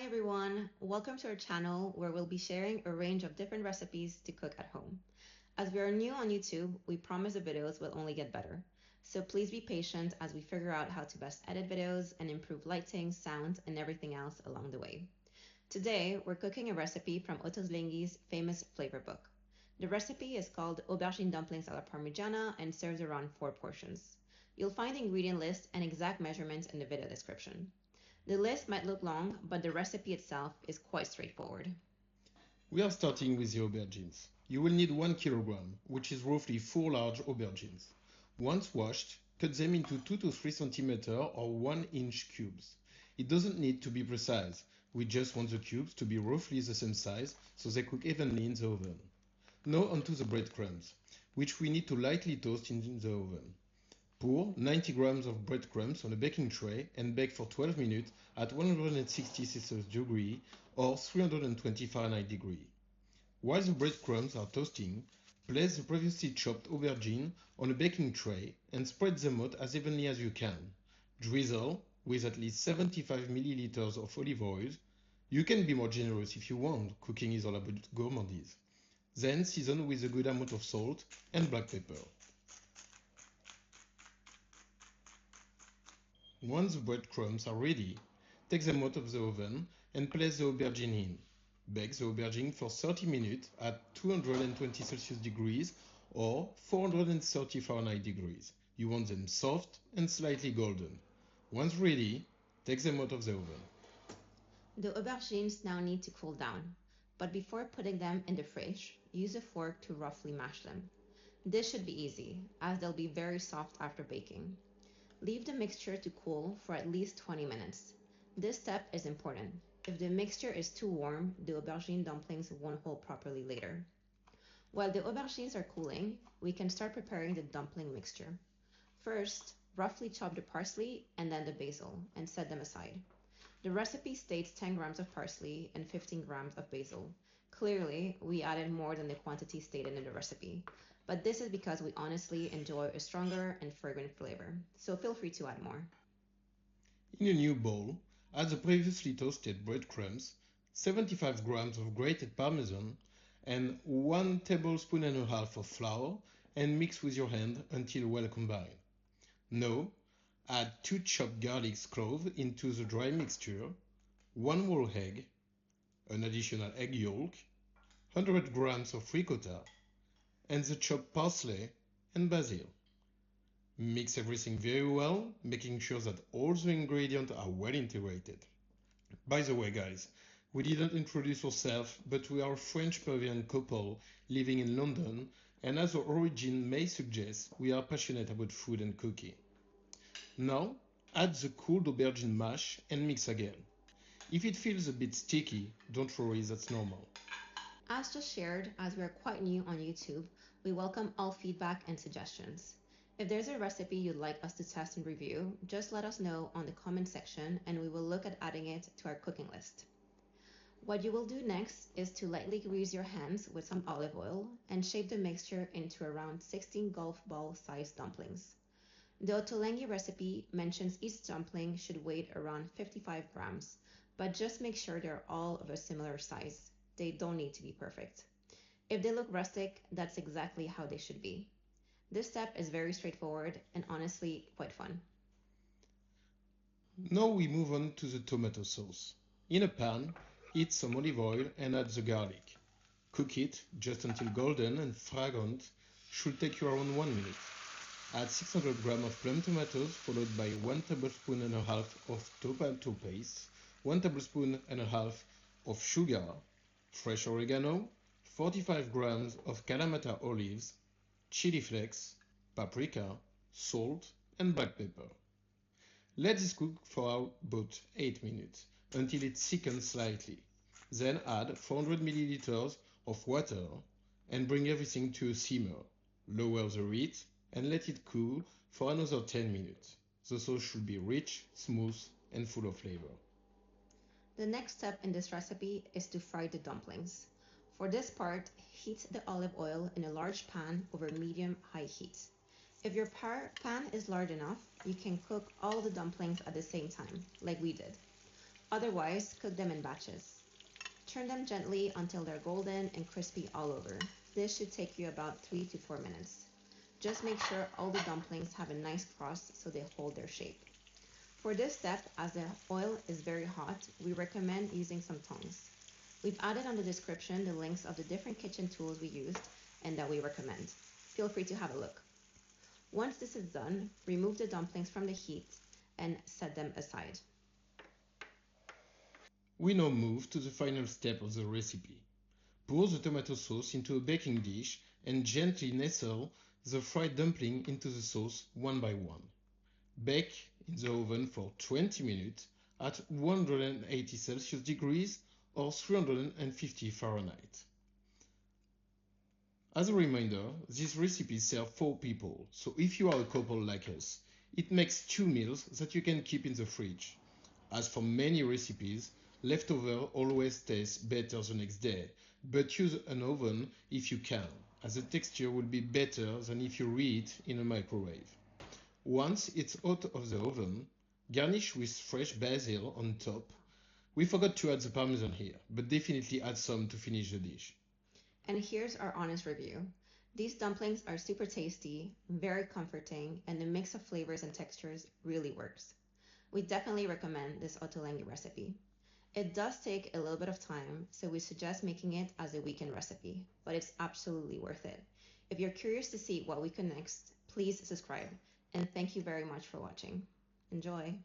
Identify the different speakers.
Speaker 1: Hi everyone, welcome to our channel where we'll be sharing a range of different recipes to cook at home. As we are new on YouTube, we promise the videos will only get better. So please be patient as we figure out how to best edit videos and improve lighting, sound, and everything else along the way. Today, we're cooking a recipe from Ottolenghi's famous flavor book. The recipe is called Aubergine Dumplings alla Parmigiana and serves around 4 portions. You'll find the ingredient list and exact measurements in the video description. The list might look long, but the recipe itself is quite straightforward.
Speaker 2: We are starting with the aubergines. You will need 1 kilogram, which is roughly 4 large aubergines. Once washed, cut them into 2 to 3 cm or 1-inch cubes. It doesn't need to be precise, we just want the cubes to be roughly the same size so they cook evenly in the oven. Now onto the breadcrumbs, which we need to lightly toast in the oven. Pour 90 grams of breadcrumbs on a baking tray and bake for 12 minutes at 160 Celsius degree or 320 Fahrenheit degree. While the breadcrumbs are toasting, place the previously chopped aubergine on a baking tray and spread them out as evenly as you can. Drizzle with at least 75 milliliters of olive oil. You can be more generous if you want, cooking is all about gourmandise. Then season with a good amount of salt and black pepper. Once the breadcrumbs are ready, take them out of the oven and place the aubergine in. Bake the aubergine for 30 minutes at 220 Celsius degrees or 430 Fahrenheit degrees. You want them soft and slightly golden. Once ready, take them out of the oven.
Speaker 1: The aubergines now need to cool down, but before putting them in the fridge, use a fork to roughly mash them. This should be easy, as they'll be very soft after baking. Leave the mixture to cool for at least 20 minutes. This step is important. If the mixture is too warm, the aubergine dumplings won't hold properly later. While the aubergines are cooling, we can start preparing the dumpling mixture. First, roughly chop the parsley and then the basil and set them aside. The recipe states 10 grams of parsley and 15 grams of basil. Clearly, we added more than the quantity stated in the recipe, but this is because we honestly enjoy a stronger and fragrant flavor, so feel free to add more.
Speaker 2: In a new bowl, add the previously toasted breadcrumbs, 75 grams of grated parmesan, and 1 tablespoon and a half of flour, and mix with your hand until well combined. Now, add 2 chopped garlic cloves into the dry mixture, 1 whole egg, an additional egg yolk, 100 grams of ricotta, and the chopped parsley and basil. Mix everything very well, making sure that all the ingredients are well integrated. By the way, guys, we didn't introduce ourselves, but we are a French-Peruvian couple living in London, and as our origin may suggest, we are passionate about food and cooking. Now, add the cooled aubergine mash and mix again. If it feels a bit sticky, don't worry, that's normal.
Speaker 1: As just shared, as we are quite new on YouTube, we welcome all feedback and suggestions. If there's a recipe you'd like us to test and review, just let us know on the comment section and we will look at adding it to our cooking list. What you will do next is to lightly grease your hands with some olive oil and shape the mixture into around 16 golf ball sized dumplings. The Ottolenghi recipe mentions each dumpling should weigh around 55 grams, but just make sure they're all of a similar size. They don't need to be perfect. If they look rustic, that's exactly how they should be. This step is very straightforward and honestly quite fun.
Speaker 2: Now we move on to the tomato sauce. In a pan, heat some olive oil and add the garlic. Cook it just until golden and fragrant, should take you around 1 minute. Add 600 grams of plum tomatoes followed by 1 tablespoon and a half of tomato paste, 1 tablespoon and a half of sugar, fresh oregano, 45 grams of Kalamata olives, chili flakes, paprika, salt, and black pepper. Let this cook for about 8 minutes until it thickens slightly. Then add 400 milliliters of water and bring everything to a simmer. Lower the heat and let it cool for another 10 minutes. The sauce should be rich, smooth, and full of flavor.
Speaker 1: The next step in this recipe is to fry the dumplings. For this part, heat the olive oil in a large pan over medium-high heat. If your pan is large enough, you can cook all the dumplings at the same time, like we did. Otherwise, cook them in batches. Turn them gently until they're golden and crispy all over. This should take you about 3 to 4 minutes. Just make sure all the dumplings have a nice crust so they hold their shape. For this step, as the oil is very hot, we recommend using some tongs. We've added on the description the links of the different kitchen tools we used and that we recommend. Feel free to have a look. Once this is done, remove the dumplings from the heat and set them aside.
Speaker 2: We now move to the final step of the recipe. Pour the tomato sauce into a baking dish and gently nestle the fried dumpling into the sauce one by one. Bake in the oven for 20 minutes at 180 Celsius degrees or 350 Fahrenheit. As a reminder, this recipe serves 4 people, so if you are a couple like us, it makes 2 meals that you can keep in the fridge. As for many recipes, leftover always tastes better the next day, but use an oven if you can, as the texture will be better than if you reheat in a microwave. Once it's out of the oven, garnish with fresh basil on top. We forgot to add the parmesan here, but definitely add some to finish the dish.
Speaker 1: And here's our honest review. These dumplings are super tasty, very comforting, and the mix of flavors and textures really works. We definitely recommend this Ottolenghi recipe. It does take a little bit of time, so we suggest making it as a weekend recipe, but it's absolutely worth it. If you're curious to see what we cook next, please subscribe, and thank you very much for watching. Enjoy!